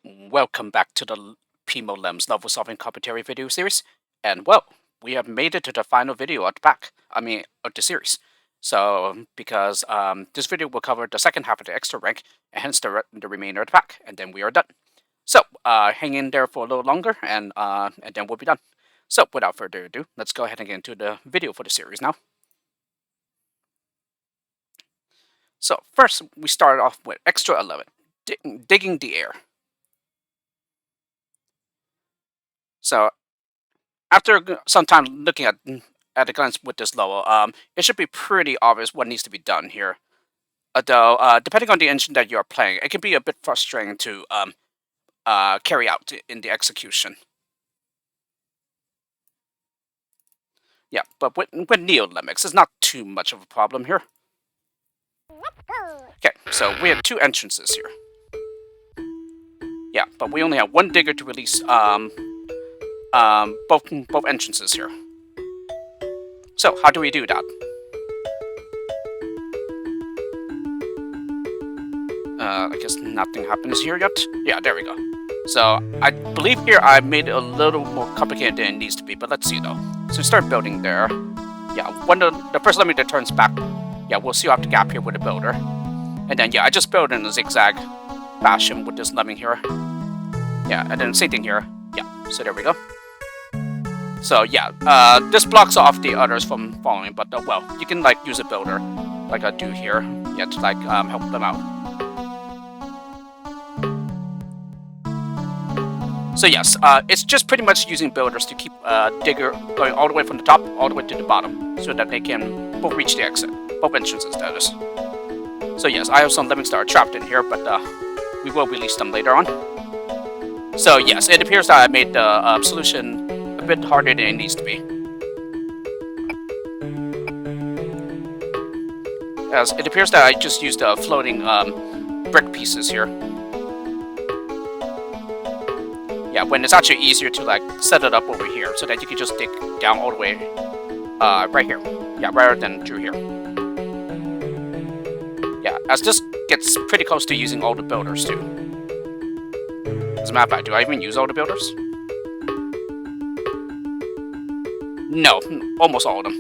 Welcome back to the PimoLems novel solving commentary video series. And well, we have made it to the final video of the pack. Of the series. So, because this video will cover the second half of the extra rank, and hence the remainder of the pack, and then we are done. So, hang in there for a little longer, and then we'll be done. So, without further ado, let's go ahead and get into the video for the series now. So, first, we start off with extra 11, digging the air. So, after some time looking at a glance with this level, it should be pretty obvious what needs to be done here. Although, depending on the engine that you are playing, it can be a bit frustrating to carry out in the execution. Yeah, but with Neo-Lemix, it's not too much of a problem here. Okay, so we have two entrances here. Yeah, but we only have one digger to release both entrances here. So, how do we do that? I guess nothing happens here yet. Yeah, there we go. So, I believe here I made it a little more complicated than it needs to be, but let's see though. So, we start building there. Yeah, when the first Lemmini that turns back, yeah, we'll seal up the gap here with the builder. And then, yeah, I just build in a zigzag fashion with this lemming here. Yeah, and then same thing here. Yeah, so there we go. So yeah, this blocks off the others from following, but well, you can like use a builder, like I do here, yeah, to like help them out. So yes, it's just pretty much using builders to keep digger going all the way from the top all the way to the bottom, so that they can both reach the exit, both entrances, that is. So yes, I have some lemmings that are trapped in here, but we will release them later on. So yes, it appears that I made the solution a bit harder than it needs to be. As it appears that I just used floating brick pieces here. Yeah, when it's actually easier to like set it up over here, so that you can just dig down all the way right here. Yeah, rather than through here. Yeah, as this gets pretty close to using all the builders too. As a matter of fact, do I even use all the builders? No, almost all of them.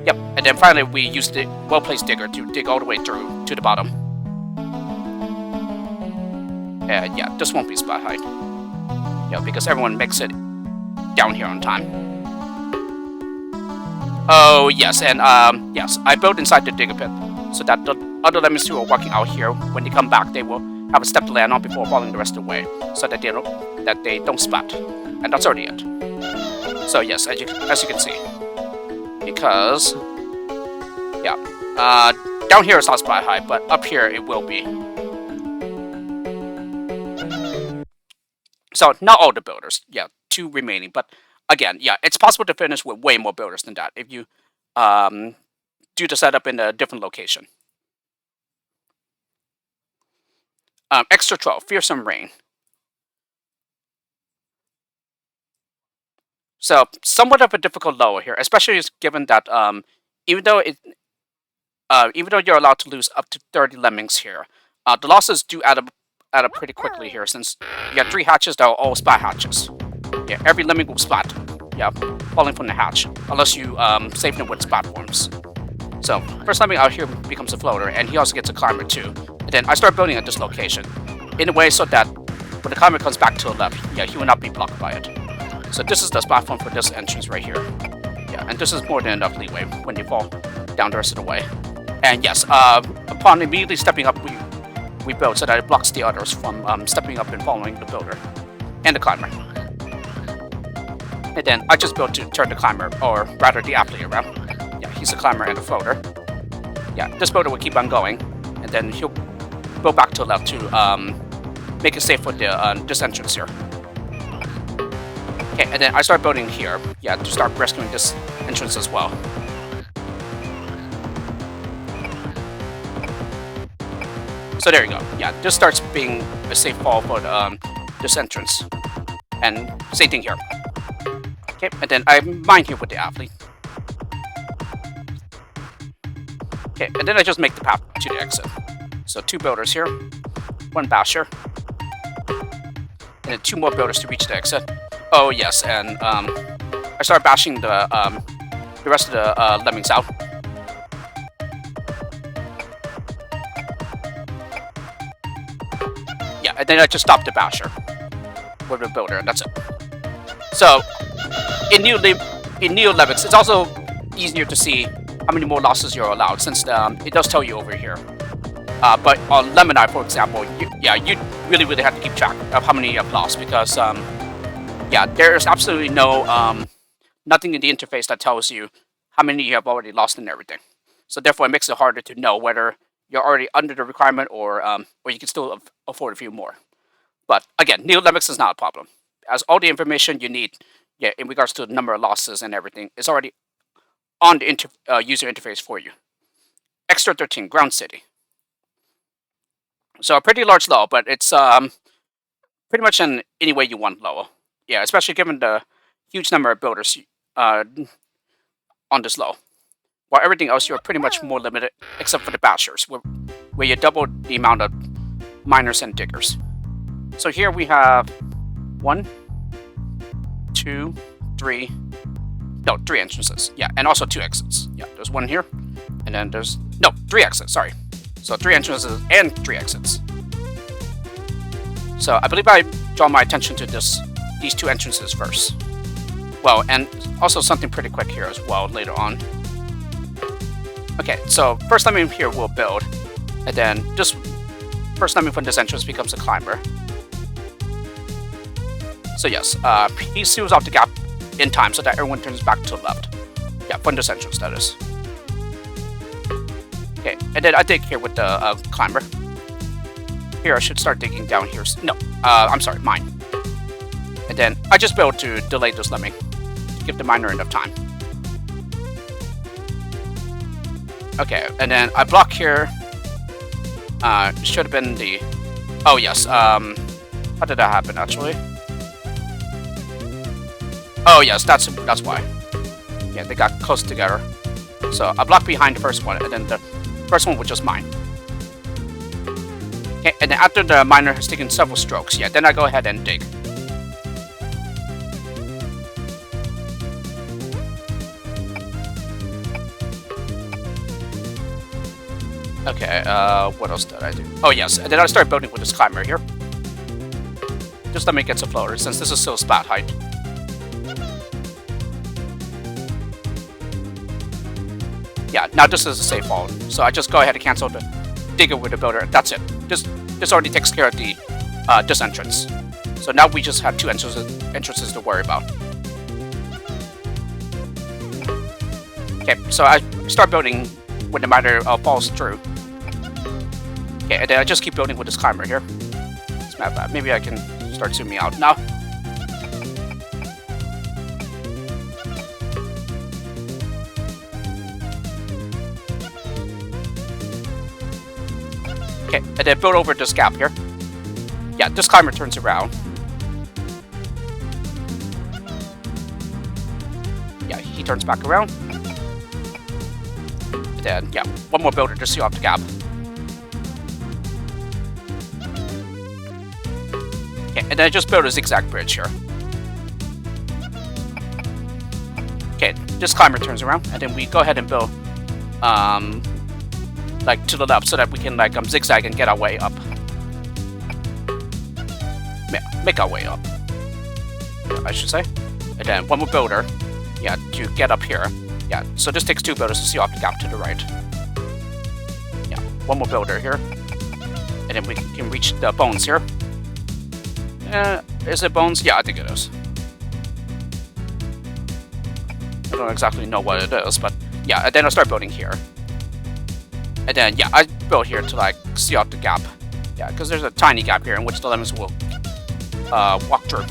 Yep, and then finally we use the well-placed digger to dig all the way through to the bottom. And yeah, this won't be spot height. Yeah, because everyone makes it down here on time. Oh yes, and yes, I built inside the digger pit so that the other lemmings who are walking out here, when they come back, they will have a step to land on before falling the rest of the way, so that they don't splat. And that's already it. So yes, as you can see, because yeah, down here it's not spot high, but up here it will be. So not all the builders, yeah, 2 remaining, but again, yeah, it's possible to finish with way more builders than that if you do the setup in a different location. Extra 12, Fearsome Rain. So, somewhat of a difficult lower here, especially given that even though you're allowed to lose up to 30 lemmings here, the losses do add up pretty quickly here, since you got 3 hatches that are all splat hatches. Yeah, every lemming will splat. Yeah, falling from the hatch, unless you save them with platforms. So, first lemming out here becomes a floater, and he also gets a climber too. And then I start building at this location, in a way so that when the climber comes back to the left, yeah, he will not be blocked by it. So this is the platform for this entrance right here. Yeah, and this is more than enough leeway when you fall down the rest of the way. And yes, upon immediately stepping up, we build so that it blocks the others from stepping up and following the builder and the climber. And then I just built to turn the climber, or rather the athlete around. Yeah, he's a climber and a floater. Yeah, this builder will keep on going, and then he'll go back to the left to make it safe for this entrance here. Okay, and then I start building here, yeah, to start rescuing this entrance as well. So there you go. Yeah, this starts being a safe fall for this entrance. And same thing here. Okay, and then I mine here with the athlete. Okay, and then I just make the path to the exit. So 2 builders here, 1 basher, and then 2 more builders to reach the exit. Oh yes, and I start bashing the rest of the lemmings out. Yeah, and then I just stop the basher with the builder, and that's it. So in Neo Lemmings, it's also easier to see how many more losses you're allowed, since it does tell you over here. But on Lemmini, for example, you really have to keep track of how many you have lost, because yeah, there's absolutely no nothing in the interface that tells you how many you have already lost and everything. So therefore, it makes it harder to know whether you're already under the requirement or you can still afford a few more. But again, Neo Lemmings is not a problem, as all the information you need, yeah, in regards to the number of losses and everything, is already on the user interface for you. Extra 13, Ground City. So a pretty large low, but it's pretty much in any way you want low. Yeah, especially given the huge number of builders on this low. While everything else, you're pretty much more limited, except for the bashers, where you double the amount of miners and diggers. So here we have 1, 2, 3, no, 3 entrances. Yeah, and also 2 exits. Yeah, there's 1 here, and then there's, no, 3 exits, sorry. So 3 entrances and 3 exits. So I believe I draw my attention to these 2 entrances first. Well, and also something pretty quick here as well later on. Okay, so first lemming here will build, and then this first lemming from this entrance becomes a climber. So yes, he seals off the gap in time so that everyone turns back to the left. Yeah, from this entrance, that is. Okay, and then I dig here with the climber. Here, I should start digging down here. No, I'm sorry, mine. And then I just build to delay this lemming, to give the miner enough time. Okay, and then I block here. Should have been the... Oh, yes. How did that happen, actually? Oh, yes, that's why. Yeah, they got close together. So I block behind the first one, and then the first one was just mine. Okay, and then after the miner has taken several strokes, yeah, then I go ahead and dig. Okay, what else did I do? Oh yes, and then I start building with this climber here. Just let me get some floater, since this is still splat height. Yeah, now this is a safe fall, so I just go ahead and cancel the digger with the builder. That's it. This already takes care of the this entrance. So now we just have 2 entrances to worry about. Okay, so I start building when the miner falls through. Okay, and then I just keep building with this climber here. Let's map that. Maybe I can start zooming out now. Okay, and then build over this gap here. Yeah, this climber turns around. Yeah, he turns back around. And then, yeah, 1 more builder to seal off the gap. Okay, and then I just build a zigzag bridge here. Okay, this climber turns around, and then we go ahead and build, like to the left, so that we can like zigzag and get our way up. Yeah, make our way up, I should say. And then 1 more builder, yeah, to get up here. Yeah, so this takes 2 builders to seal off the gap to the right. Yeah, 1 more builder here, and then we can reach the bones here. Is it bones? Yeah, I think it is. I don't exactly know what it is, but yeah, and then I start building here. And then, yeah, I build here to, like, seal out the gap. Yeah, because there's a tiny gap here in which the lemons will walk through.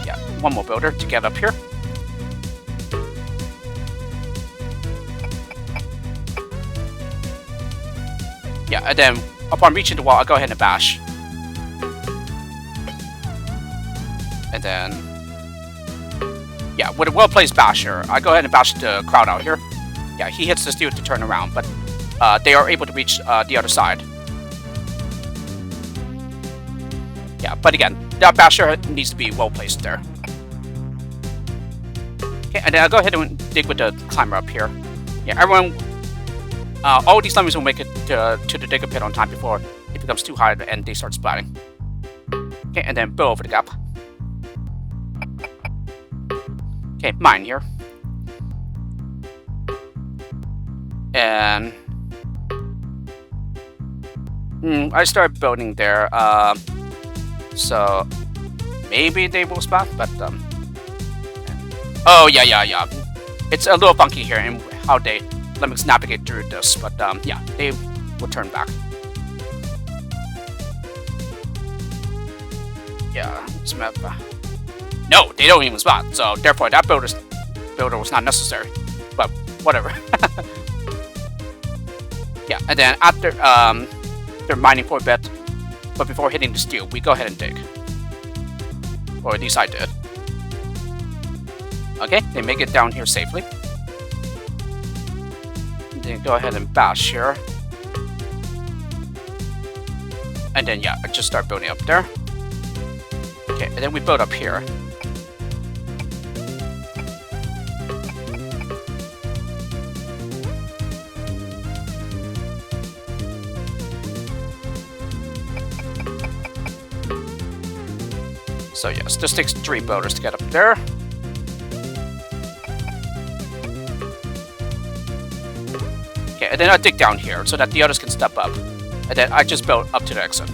Yeah, 1 more builder to get up here. Yeah, and then upon reaching the wall, I'll go ahead and bash. And then, yeah, with a well-placed basher, I go ahead and bash the crowd out here. Yeah, he hits the steel to turn around, but they are able to reach the other side. Yeah, but again, that basher needs to be well placed there. Okay, and then I'll go ahead and dig with the climber up here. Yeah, everyone, all these lemmings will make it to the digger pit on time before it becomes too high and they start splatting. Okay, and then build over the gap. Okay, mine here. And I started building there. So maybe they will spot, but oh yeah. It's a little funky here in how they lemmings navigate through this, but yeah, they will turn back. Yeah, smap. No, they don't even spot. So therefore, that builder was not necessary. But whatever. Yeah, and then after they're mining for a bit, but before hitting the steel, we go ahead and dig. Or at least I did. Okay, they make it down here safely. Then go ahead and bash here. And then yeah, I just start building up there. Okay, and then we build up here. So yes, this takes 3 builders to get up there. Okay, and then I dig down here so that the others can step up. And then I just build up to the exit. I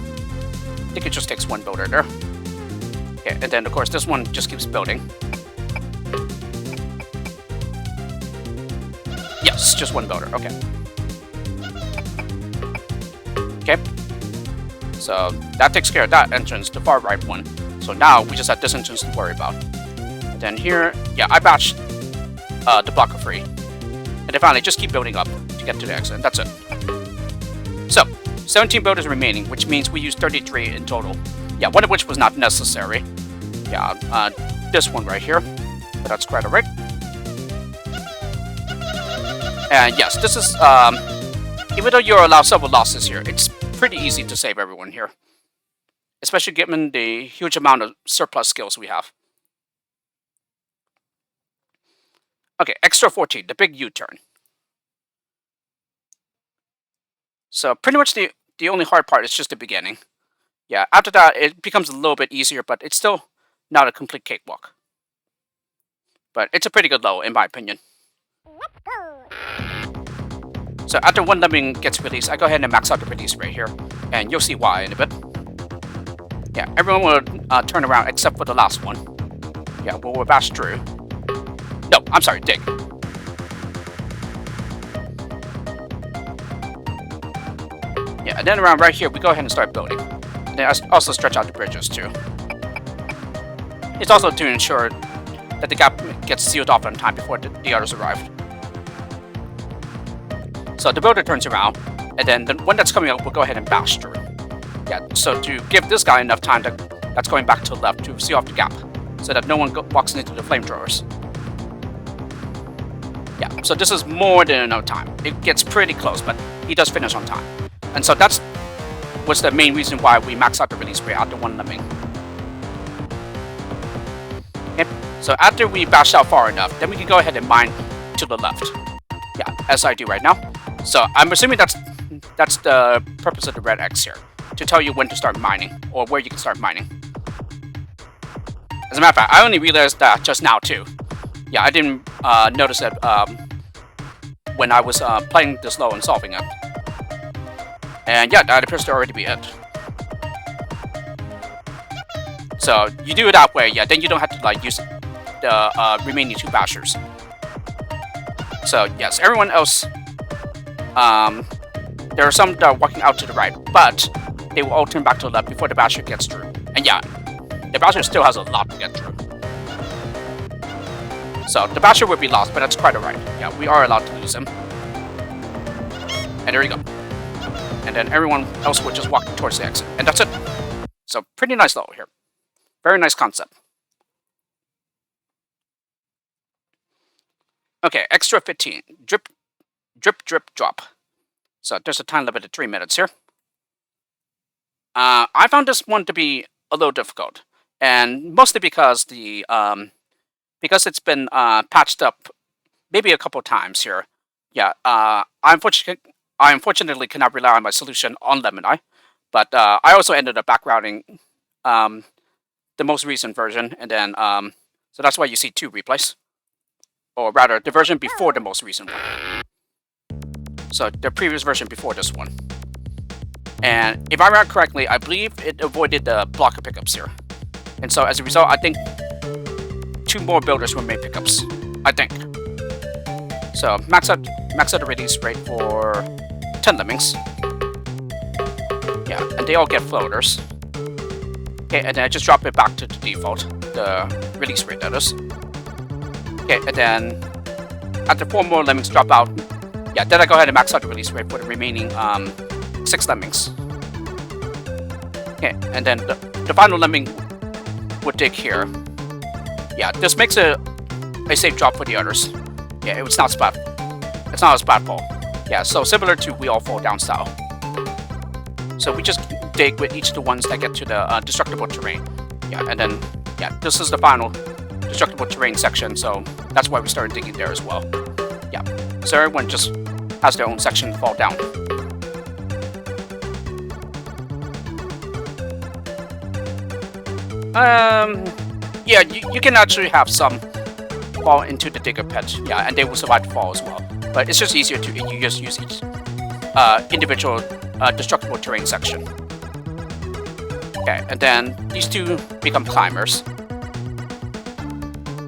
think it just takes 1 builder there. Okay, and then of course this one just keeps building. Yes, just 1 builder, okay. Okay. So that takes care of that entrance, the far right one. So now we just have this entrance to worry about. And then here, yeah, I batched the blocker free. And then finally, just keep building up to get to the exit, and that's it. So, 17 builders remaining, which means we used 33 in total. Yeah, one of which was not necessary. Yeah, this one right here. But that's quite alright. And yes, this is, even though you're allowed several losses here, it's pretty easy to save everyone here. Especially given the huge amount of surplus skills we have. Okay, extra 14, the big U-turn. So pretty much the only hard part is just the beginning. Yeah, after that it becomes a little bit easier, but it's still not a complete cakewalk. But it's a pretty good level in my opinion. So after 1 lemming gets released, I go ahead and max out the release right here. And you'll see why in a bit. Yeah, everyone will turn around except for the last one. Yeah, we'll bash through. No, I'm sorry, dig. Yeah, and then around right here, we go ahead and start building. And then I also stretch out the bridges too. It's also to ensure that the gap gets sealed off on time before the others arrive. So the builder turns around, and then the one that's coming up will go ahead and bash through. Yeah, so to give this guy enough time that's going back to the left to seal off the gap, so that no one walks into the flamethrowers. Yeah, so this is more than enough time. It gets pretty close, but he does finish on time. And so that's was the main reason why we max out the release rate after 1 lemming. Okay, so after we bash out far enough, then we can go ahead and mine to the left. Yeah, as I do right now. So I'm assuming that's the purpose of the red X here, to tell you when to start mining, or where you can start mining. As a matter of fact, I only realized that just now too. Yeah, I didn't notice that when I was playing this low and solving it. And yeah, that appears to already be it. So you do it that way, yeah, then you don't have to like use the remaining 2 bashers. So yes, everyone else, there are some that are walking out to the right, but they will all turn back to the left before the basher gets through. And yeah, the basher still has a lot to get through. So the basher will be lost, but that's quite alright. Yeah, we are allowed to lose him. And there you go. And then everyone else will just walk towards the exit. And that's it. So pretty nice level here. Very nice concept. Okay, extra 15. Drip, drip, drip, drop. So there's a time limit of 3 minutes here. I found this one to be a little difficult, and mostly because because it's been patched up maybe a couple times here. Yeah, I unfortunately cannot rely on my solution on Lemmini, but I also ended up backrouting um, the most recent version, and then so that's why you see 2 replays, or rather, the version before the most recent one. So the previous version before this one. And if I remember correctly, I believe it avoided the blocker pickups here. And so as a result, I think 2 more builders were made pickups. I think. So max out the release rate for 10 lemmings. Yeah, and they all get floaters. Okay, and then I just drop it back to the default, the release rate that is. Okay, and then after 4 more lemmings drop out, yeah, then I go ahead and max out the release rate for the remaining 6 lemmings. Okay, and then the final lemming would dig here. Yeah, this makes a safe drop for the others. Yeah, it's not splat. It's not a splat fall. Yeah, so similar to we all fall down style. So we just dig with each of the ones that get to the destructible terrain. Yeah, and then yeah, this is the final destructible terrain section. So that's why we started digging there as well. Yeah, so everyone just has their own section to fall down. Yeah, you can actually have some fall into the digger pit, yeah, and they will survive the fall as well. But it's just easier to you just use each individual destructible terrain section. Okay, and then these 2 become climbers.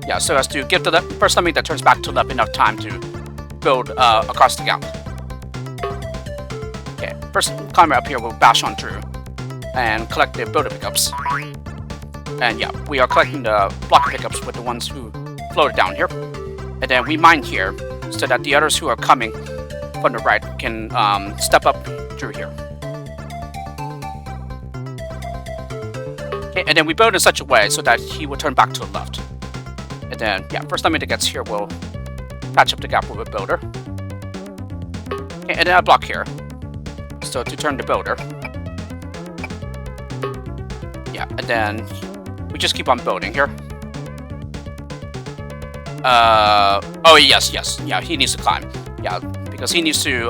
Yeah, so as to give the first lemming that turns back to left enough time to build across the gap. Okay, first climber up here will bash on through and collect the builder pickups. And yeah, we are collecting the block pickups with the ones who floated down here. And then we mine here so that the others who are coming from the right can step up through here. Okay, and then we build in such a way so that he will turn back to the left. And then, yeah, first time that gets here will patch up the gap with a builder. Okay, and then I block here. So to turn the builder. Yeah, and then we just keep on building here. Oh yes, yeah, he needs to climb. Yeah, because he needs to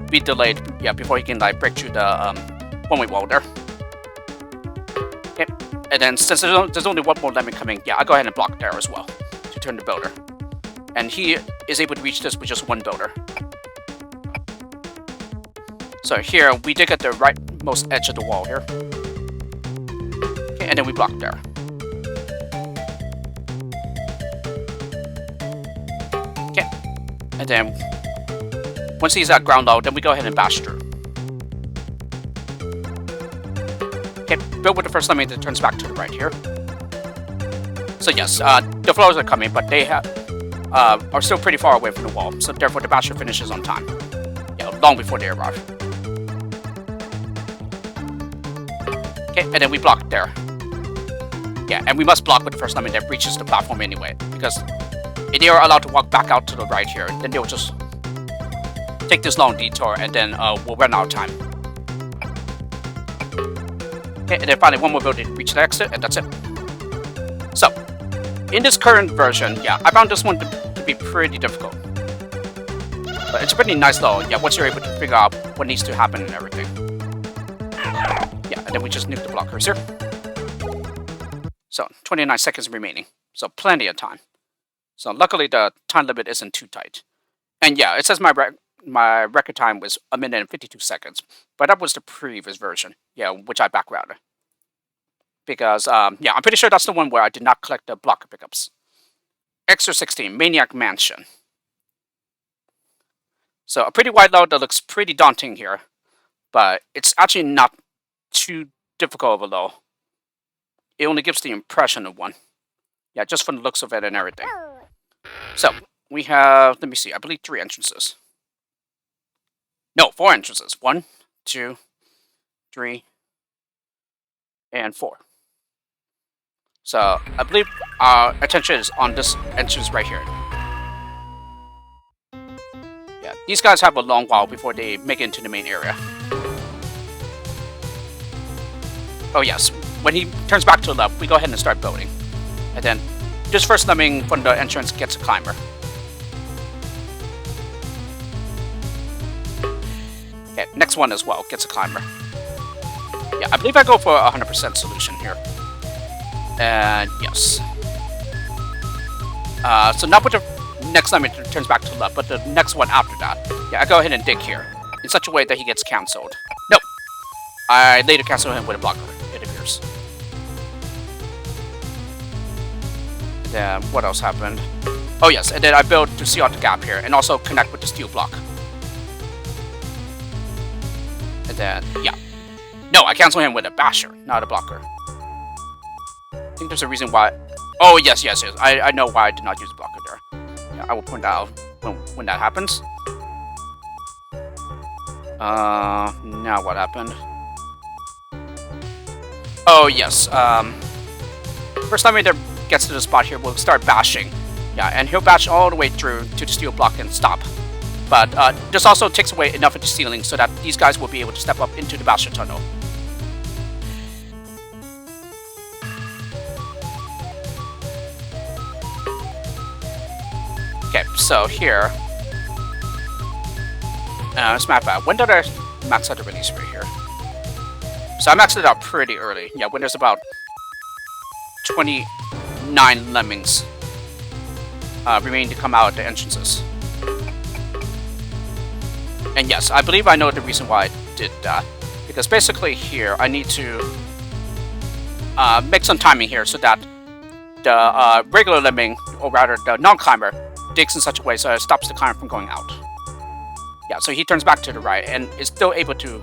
be delayed, yeah, before he can like break through the one-way wall there. Okay, and then since there's only 1 more lemming coming, yeah, I go ahead and block there as well to turn the builder. And he is able to reach this with just 1 builder. So here we dig at the rightmost edge of the wall here. Okay, and then we block there. Okay, and then once he's at ground level, then we go ahead and bash through. Okay, build with the first lemming that turns back to the right here. So yes, the floors are coming, but they are still pretty far away from the wall, so therefore the basher finishes on time. Yeah, long before they arrive. Okay, and then we block there. Yeah, and we must block with the first lemming that reaches the platform anyway, because if they are allowed to walk back out to the right here, then they'll just take this long detour, and then we'll run out of time. Okay, and then finally 1 more building to reach the exit, and that's it. So, in this current version, yeah, I found this one to be pretty difficult. But it's pretty nice though, yeah, once you're able to figure out what needs to happen and everything. Yeah, and then we just nuke the blockers here. So, 29 seconds remaining. So, plenty of time. So, luckily the time limit isn't too tight. And yeah, it says my record time was 1 minute and 52 seconds. But that was the previous version, yeah, which I backrouted. Because, yeah, I'm pretty sure that's the one where I did not collect the blocker pickups. Extra 16, Maniac Mansion. So, a pretty wide load that looks pretty daunting here. But it's actually not too difficult of a low. It only gives the impression of one. Yeah, just from the looks of it and everything. So, we have, let me see, I believe 3 entrances. No, 4 entrances. 1, 2, 3, and 4. So, I believe our attention is on this entrance right here. Yeah, these guys have a long while before they make it into the main area. Oh yes, when he turns back to the left, we go ahead and start building. And then this first lemming from the entrance gets a climber. Okay, next one as well gets a climber. Yeah, I believe I go for a 100% solution here. And yes. So not with the next lemming turns back to the left, but the next one after that. Yeah, I go ahead and dig here in such a way that he gets cancelled. Nope. I later cancel him with a blocker, it appears. And then what else happened? Oh yes, and then I build to seal out the gap here and also connect with the steel block. And then, yeah. No, I cancel him with a basher, not a blocker. I think there's a reason why. Oh, yes. I know why I did not use a blocker there. Yeah, I will point that out when that happens. Now what happened? Oh, yes. First time he gets to the spot here, we'll start bashing. Yeah, and he'll bash all the way through to the steel block and stop. But this also takes away enough of the ceiling so that these guys will be able to step up into the basher tunnel. Okay, so here. Let's map out. When did I max out the release rate here? So I maxed it out pretty early. Yeah, when there's about 29 lemmings remaining to come out at the entrances. And yes, I believe I know the reason why I did that. Because basically here, I need to make some timing here so that the regular lemming, or rather the non-climber, digs in such a way so it stops the climber from going out. Yeah, so he turns back to the right and is still able to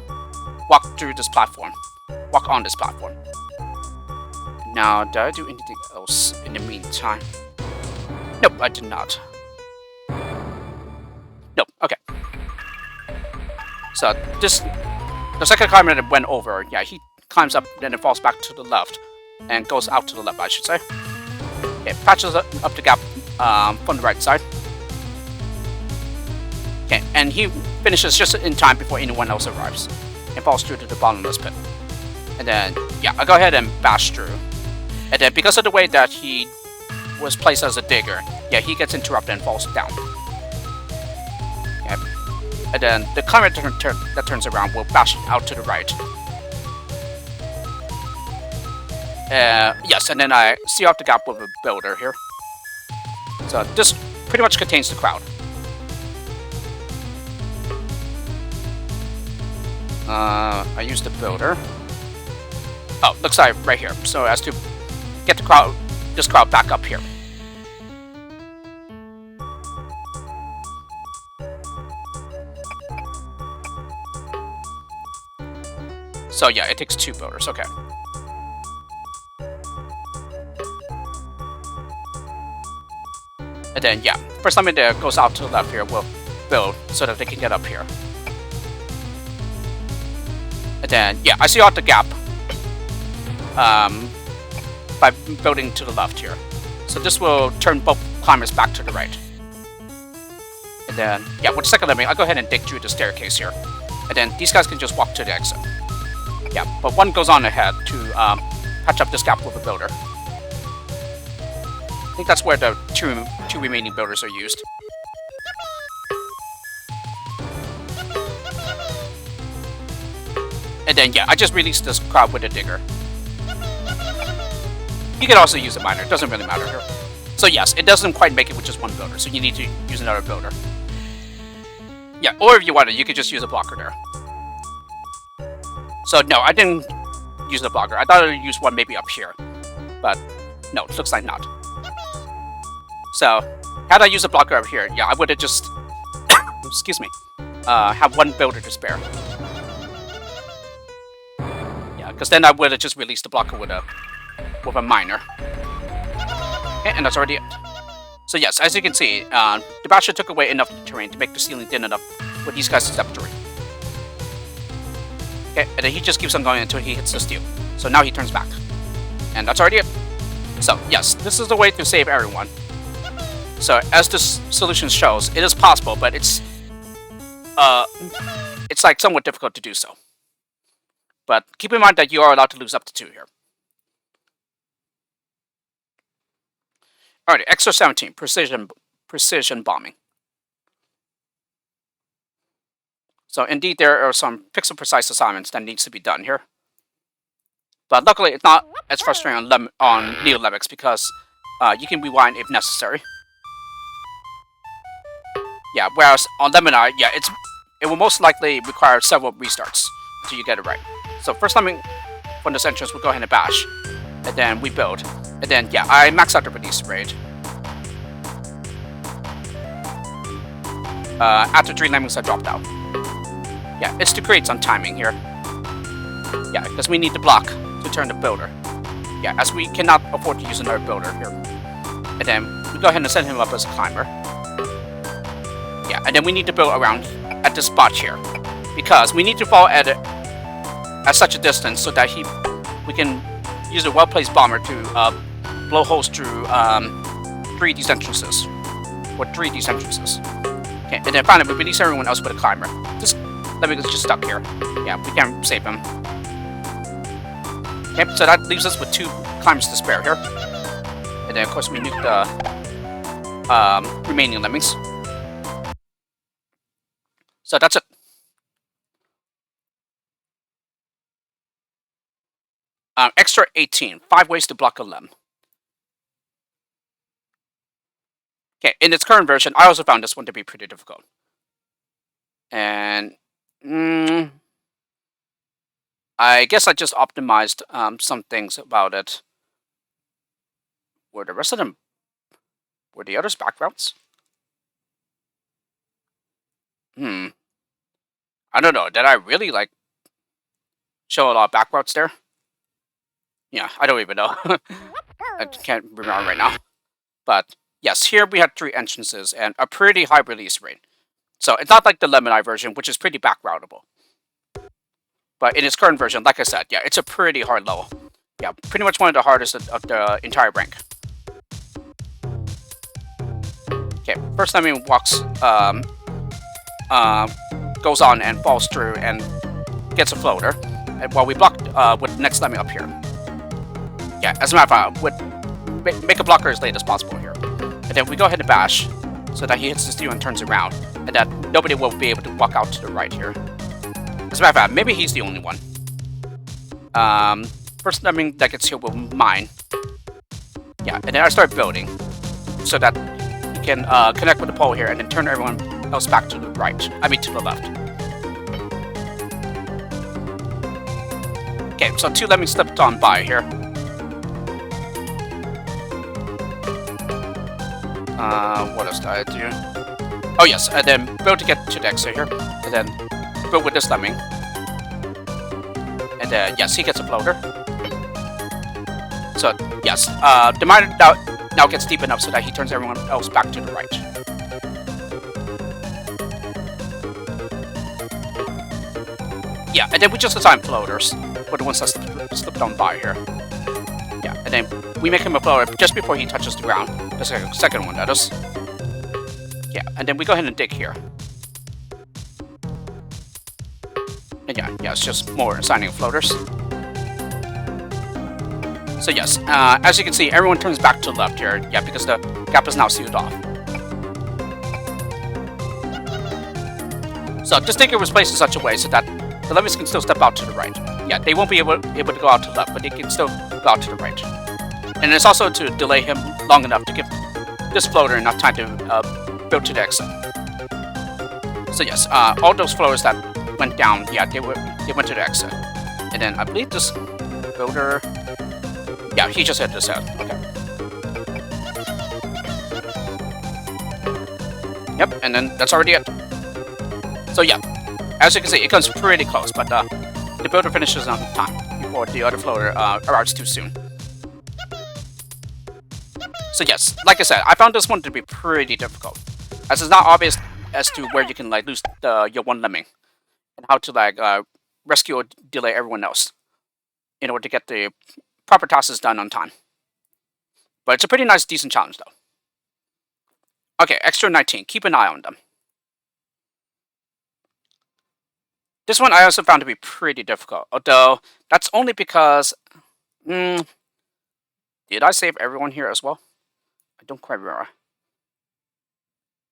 walk through this platform. Walk on this platform. Now, did I do anything else in the meantime? Nope, I did not. Nope, okay. So, the second climber that went over, yeah, he climbs up, then it falls back to the left, and goes out to the left, I should say. Okay, patches up the gap from the right side. Okay, and he finishes just in time before anyone else arrives, and falls through to the bottomless pit. And then, yeah, I go ahead and bash through. And then, because of the way that he was placed as a digger, yeah, he gets interrupted and falls down. Okay. And then the climber that turns around will bash out to the right. Yes, and then I seal out the gap with a builder here. So this pretty much contains the crowd. I use the builder. Oh, looks like right here. So as to get the this crowd back up here. So yeah, it takes 2 builders, okay. And then yeah, first time it goes out to the left here, we'll build so that they can get up here. And then yeah, I see out the gap by building to the left here. So this will turn both climbers back to the right. And then yeah, with the second lemming, I'll go ahead and dig through the staircase here. And then these guys can just walk to the exit. Yeah, but one goes on ahead to patch up this gap with a builder. I think that's where the two remaining builders are used. And then, yeah, I just released this crowd with a digger. You can also use a miner, it doesn't really matter here. So yes, it doesn't quite make it with just one builder, so you need to use another builder. Yeah, or if you wanted, you could just use a blocker there. So no, I didn't use the blocker. I thought I would use one maybe up here. But no, it looks like not. So, had I used a blocker up here, yeah, I would have just, excuse me, have one builder to spare. Yeah, because then I would have just released the blocker with a miner. Okay, and that's already it. So yes, as you can see, the basher took away enough terrain to make the ceiling thin enough for these guys to step through. Okay, and then he just keeps on going until he hits the steel. So now he turns back. And that's already it. So yes, this is the way to save everyone. So as this solution shows, it is possible, but it's like somewhat difficult to do so. But keep in mind that you are allowed to lose up to 2 here. Alright, extra 17, precision bombing. So indeed, there are some pixel-precise assignments that needs to be done here. But luckily, it's not as frustrating on Neo Lemmix because you can rewind if necessary. Yeah, whereas on Lemmini, yeah, it will most likely require several restarts until you get it right. So first lemming from this entrance, we'll go ahead and bash, and then we build, and then yeah, I max out the release rate. After 3 lemmings, I dropped out. Yeah, it's to create some timing here. Yeah, because we need the block to turn the builder. Yeah, as we cannot afford to use another builder here. And then we go ahead and set him up as a climber. Yeah, and then we need to build around at this spot here. Because we need to fall at such a distance so that we can use a well-placed bomber to blow holes through 3 of these entrances. Or 3 of these entrances. Okay, and then finally we release everyone else with a climber. This Lemming is just stuck here. Yeah, we can't save him. Okay, so that leaves us with 2 climbers to spare here. And then of course we nuke the remaining lemmings. So that's it. Extra 18. 5 ways to block a lem. Okay, in its current version, I also found this one to be pretty difficult. And I guess I just optimized some things about it. Were the rest of them... Were the others back routes? I don't know. Did I really, like, show a lot of back routes there? Yeah, I don't even know. I can't remember right now. But, yes, here we had 3 entrances and a pretty high release rate. So, it's not like the Lemmini version, which is pretty back routable. But in its current version, like I said, yeah, it's a pretty hard level. Yeah, pretty much one of the hardest of the entire rank. Okay, first time he walks, goes on and falls through and gets a floater, and while we block with the next lemming up here. Yeah, as a matter of fact, make a blocker as late as possible here. And then we go ahead and bash, so that he hits the steel and turns around, and that nobody will be able to walk out to the right here. As a matter of fact, maybe he's the only one. First lemming that gets here will mine. Yeah, and then I start building, so that we can connect with the pole here, and then turn everyone else back to the right. I mean, to the left. Okay, so 2 lemmings slipped on by here. What else did I do? Oh yes, and then build to get to the exit here, and then build with this lemming. And then, yes, he gets a floater. So, yes, the miner now gets deep enough so that he turns everyone else back to the right. Yeah, and then we just assign floaters for the ones that slipped on by here. Yeah, and then we make him a floater just before he touches the ground. The second one, that is. Yeah, and then we go ahead and dig here. And yeah, it's just more assigning floaters. So yes, as you can see, everyone turns back to the left here. Yeah, because the gap is now sealed off. So this digger was placed in such a way so that the lemmings can still step out to the right. Yeah, they won't be able to go out to the left, but they can still go out to the right. And it's also to delay him long enough to give this floater enough time to build to the exit. So yes, all those floaters that went down, yeah, they went to the exit. And then I believe this builder... Yeah, he just hit this head. Okay. Yep, and then that's already it. So yeah, as you can see, it comes pretty close, but the builder finishes on time before the other floater arrives too soon. So yes, like I said, I found this one to be pretty difficult, as it's not obvious as to where you can like lose your one lemming, and how to like rescue or delay everyone else in order to get the proper tasks done on time. But it's a pretty nice, decent challenge though. Okay, extra 19. Keep an eye on them. This one I also found to be pretty difficult, although that's only because... did I save everyone here as well? I don't quite remember.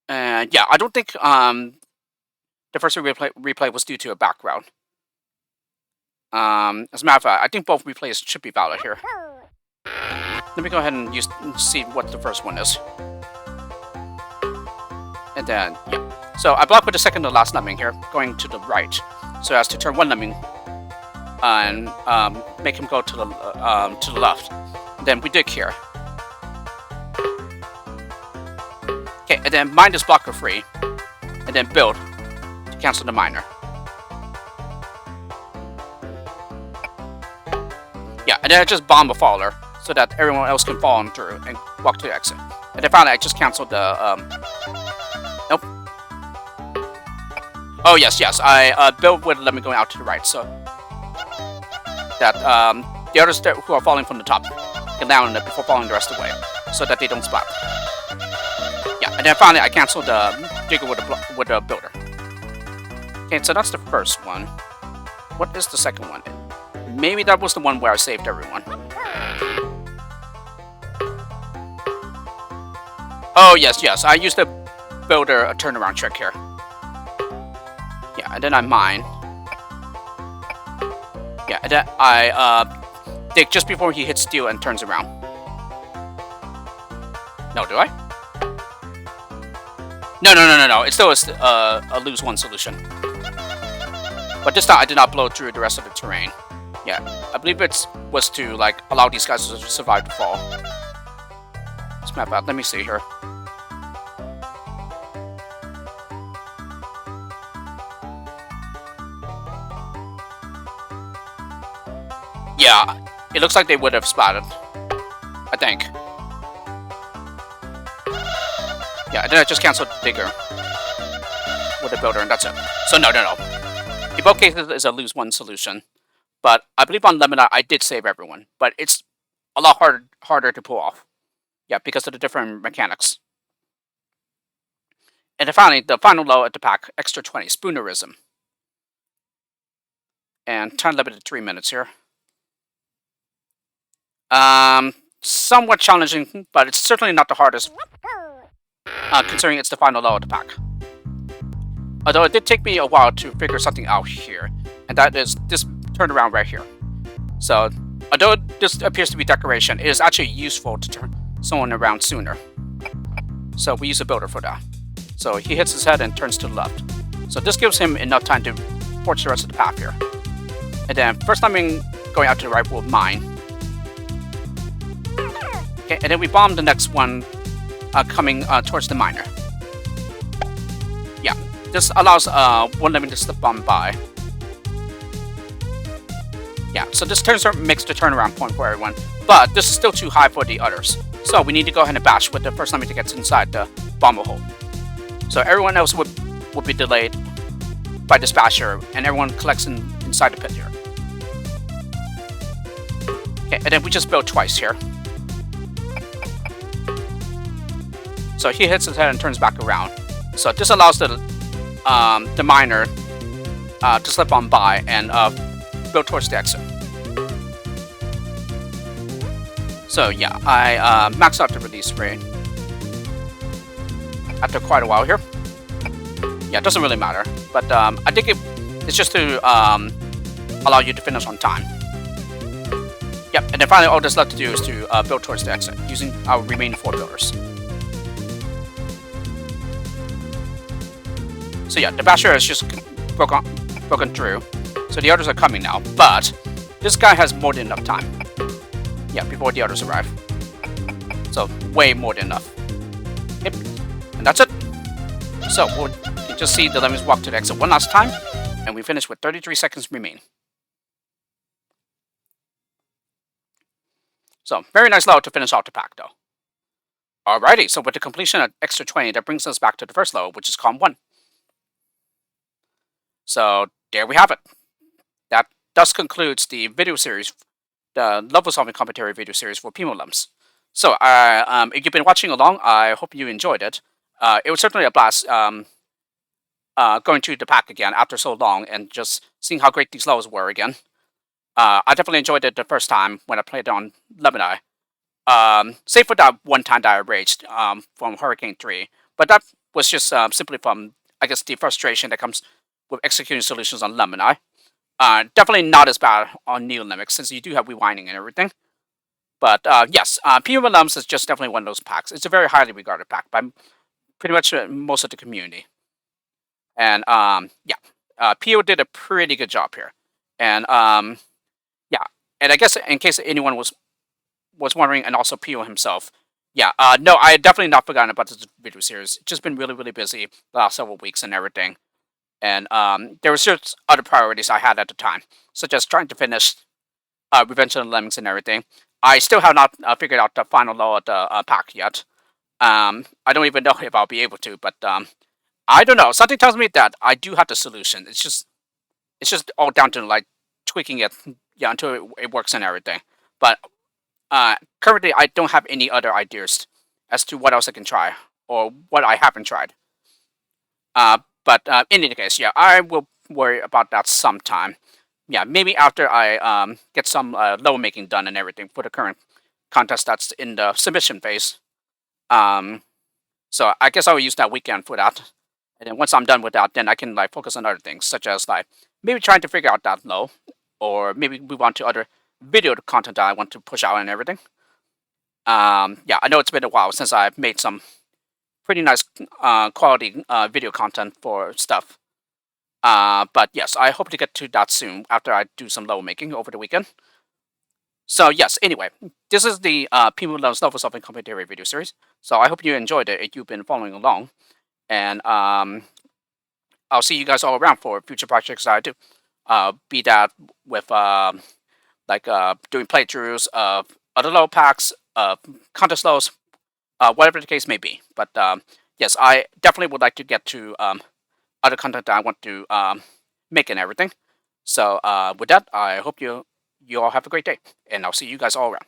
And yeah, I don't think the first replay was due to a background. As a matter of fact, I think both replays should be valid here. Let me go ahead and see what the first one is. And then, yeah. So I block with the second to last lemming here, going to the right, so as to turn one lemming and make him go to the left. And then we dig here. Okay, and then mine this blocker free, and then build to cancel the miner. Yeah, and then I just bomb a faller so that everyone else can fall on through and walk to the exit. And then finally I just canceled the nope. Oh yes, I built with Lemmini going out to the right, so that the others who are falling from the top can land on it before falling the rest of the way, so that they don't splat. Yeah, and then finally I canceled the digger with the builder. Okay, so that's the first one. What is the second one? Maybe that was the one where I saved everyone. Oh yes, I used the builder a turnaround trick here. Yeah, and then I mine. Yeah, and then I dig just before he hits steel and turns around. No, do I? No. It's still a lose one solution. But this time I did not blow through the rest of the terrain. Yeah, I believe it was to like allow these guys to survive the fall. Let's map out. Let me see here. Yeah, it looks like they would have splatted. I think. Yeah, and then I just canceled the digger with the builder, and that's it. So no. In both cases, it's a lose one solution. But I believe on Lemmini, I did save everyone. But it's a lot harder to pull off. Yeah, because of the different mechanics. And then finally, the final low at the pack, extra 20, Spoonerism. And time limit to 3 minutes here. Somewhat challenging, but it's certainly not the hardest, considering it's the final low of the pack. Although it did take me a while to figure something out here, and that is this turnaround right here. So, although this appears to be decoration, it is actually useful to turn someone around sooner. So we use a builder for that. So he hits his head and turns to the left. So this gives him enough time to forge the rest of the path here. And then first timing going out to the right will mine. Okay, and then we bomb the next one coming towards the miner. Yeah, this allows one Lemmini to slip bomb by. Yeah, so this makes the turnaround point for everyone, but this is still too high for the others. So we need to go ahead and bash with the first Lemmini that gets inside the bomber hole. So everyone else would be delayed by this basher, and everyone collects inside the pit here. Okay, and then we just build twice here. So he hits his head and turns back around. So this allows the miner to slip on by and build towards the exit. So yeah, I maxed out the release rate after quite a while here. Yeah, it doesn't really matter, but I think it's just to allow you to finish on time. Yep, and then finally all that's left to do is to build towards the exit using our remaining 4 builders. So yeah, the basher has just broken through. So the others are coming now, but this guy has more than enough time. Yeah, before the others arrive. So way more than enough. Yep, and that's it. So we'll just see the Lemmings walk to the exit one last time, and we finish with 33 seconds remain. So very nice low to finish off the pack though. Alrighty, so with the completion at extra 20, that brings us back to the first low, which is Calm 1. So there we have it. That thus concludes the video series, the level solving commentary video series for PimoLems. So if you've been watching along, I hope you enjoyed it. It was certainly a blast going through the pack again after so long and just seeing how great these levels were again. I definitely enjoyed it the first time when I played on Lemmini. save for that one time that I raged from Hurricane 3. But that was just simply from, I guess, the frustration that comes with executing solutions on Lemmini. Definitely not as bad on Neolimic since you do have rewinding and everything. But yes, PimoLems is just definitely one of those packs. It's a very highly regarded pack by pretty much most of the community. And yeah, Pieuw did a pretty good job here. And yeah, and I guess in case anyone was wondering, and also Pieuw himself, yeah, no, I had definitely not forgotten about this video series. It's just been really, really busy the last several weeks and everything. And there was just other priorities I had at the time, such as trying to finish Revenge of the Lemmings and everything. I still have not figured out the final law of the pack yet. I don't even know if I'll be able to, but I don't know. Something tells me that I do have the solution. It's just all down to like tweaking it, yeah, until it works and everything. But currently, I don't have any other ideas as to what else I can try or what I haven't tried. But in any case, yeah, I will worry about that sometime. Yeah, maybe after I get some low making done and everything for the current contest that's in the submission phase. Um, so I guess I will use that weekend for that. And then once I'm done with that, then I can like focus on other things, such as like maybe trying to figure out that low, or maybe move on to other video content that I want to push out and everything. Yeah, I know it's been a while since I've made some pretty nice quality video content for stuff. But yes, I hope to get to that soon after I do some level making over the weekend. So yes, anyway, this is the PimoLems level solving commentary video series. So I hope you enjoyed it if you've been following along. And I'll see you guys all around for future projects that I do. Be that with doing playthroughs of other low packs, contest lows, whatever the case may be. But yes, I definitely would like to get to other content that I want to make and everything. So with that, I hope you all have a great day, and I'll see you guys all around.